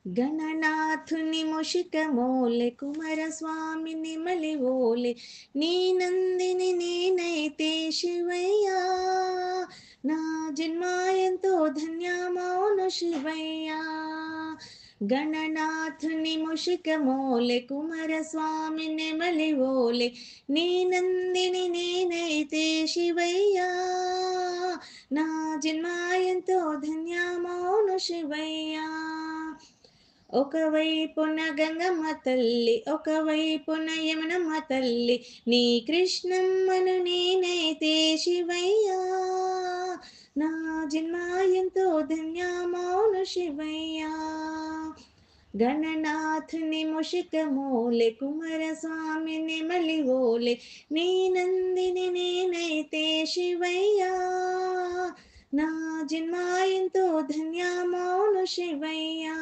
గణనాథుని ముషికమోలె కుమారస్వామి నెమలివోలె నీ నందిని నేనైతే శివయ్యా నా జన్మాయంతో ధన్యమౌను శివయ్యా గణనాథుని ముషికమోలె కుమారస్వామి నెమలివోలె నీ నందిని నేనైతే శివయ్యా నా జన్మాయంతో ధన్యమౌను శివయ్యా ఒకవైపున గంగమ్మ తల్లి ఒకవైపున యమునమ్మ తల్లి నీ కృష్ణమ్మను నేనైతే శివయ్యా నా జన్మాయంతో ధన్యమౌను శివయ్యా గణనాథుని ముషికమోలె కుమారస్వామి నెమలివోలె నీ నందిని నేనైతే శివయ్యా నా జన్మాయంతో ధన్యమౌను శివయ్యా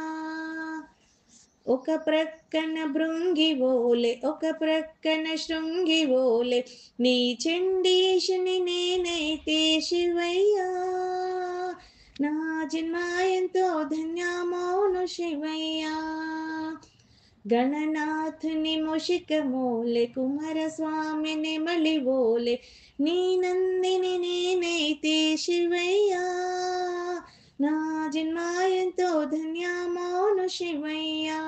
ఒక ప్రక్కన భృంగివోలె ఒక ప్రక్కన శృంగివోలె నీ చండీశుని నేనైతే శివయ్యా నా జన్మాయంతో ధన్యమౌను శివయ్యా గణనాథుని ముషికమోలె కుమారస్వామి నెమలివోలె నీ నందిని నేనైతే శివయ్యా నా జన్మాయంతో ధన్యమౌను శివయ్యా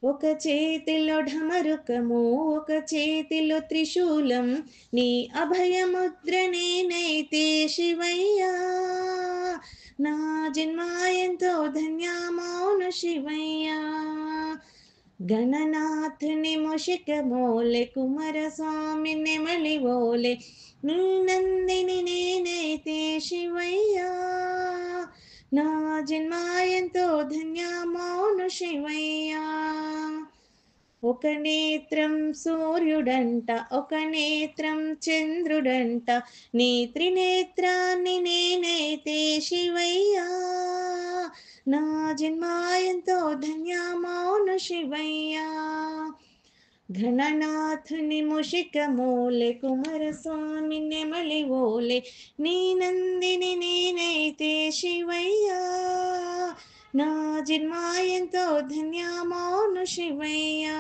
ఒక చేతిలో ఢమరుకము ఒక చేతిలో త్రిశూలం నీ అభయముద్ర నేనైతే శివయ్యా నా జన్మాయంతో ధన్యమౌను శివయ్యా గణనాథుని ముషికమోలె కుమారస్వామి నెమలివోలె నీ నందిని నేనైతే శివయ్యా నా జన్మాయంతో ధన్యమౌను శివయ్యా ఒక నేత్రం సూర్యుడంట ఒక నేత్రం చంద్రుడంట నీ త్రినేత్రాన్ని నేనైతే శివయ్యా నా జన్మాయంతో ధన్యమౌను శివయ్యా గణనాథుని ముషికమోలె కుమారస్వామి నెమలివోలె నీ నందిని నేనైతే శివయ్యా నా జన్మాయంతో ధన్యమౌను శివయ్యా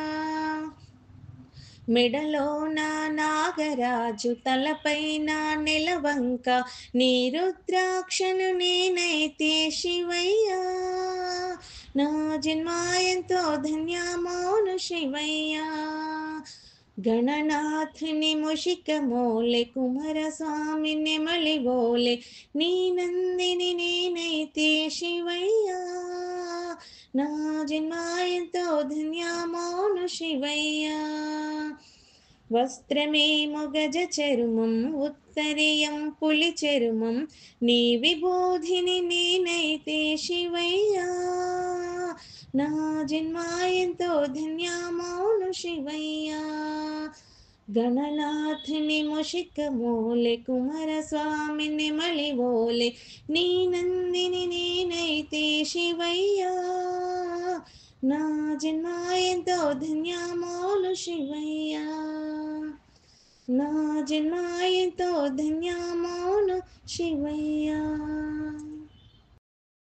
మెడలో నా నాగరాజు తలపైన నెలవంక నీ రుద్రాక్షను నేనైతే శివయ్యా నా జన్మాయంతో ధన్యమౌను శివయ్యా గణనాథుని ముషికమోలె కుమారస్వామి నెమలివోలె నీ నందిని నేనైతే శివయ్యా నా జన్మాయంతో ధన్యమౌను శివయ్యా వస్త్రమేమో గజ చర్మం ఉత్తరీయం పులి చర్మం నీ విభూధిని నేనైతే శివయ్యా నా జన్మాయంతో ధన్యమౌను శివయ్యా గణనాథుని ముషికమోలె కుమారస్వామి నెమలివోలె నీ నందిని నేనైతే శివయ్యా నా జన్మాయంతో ధన్యమౌను శివయ్యా నా జన్మాయంతో ధన్యమౌను శివయ్యా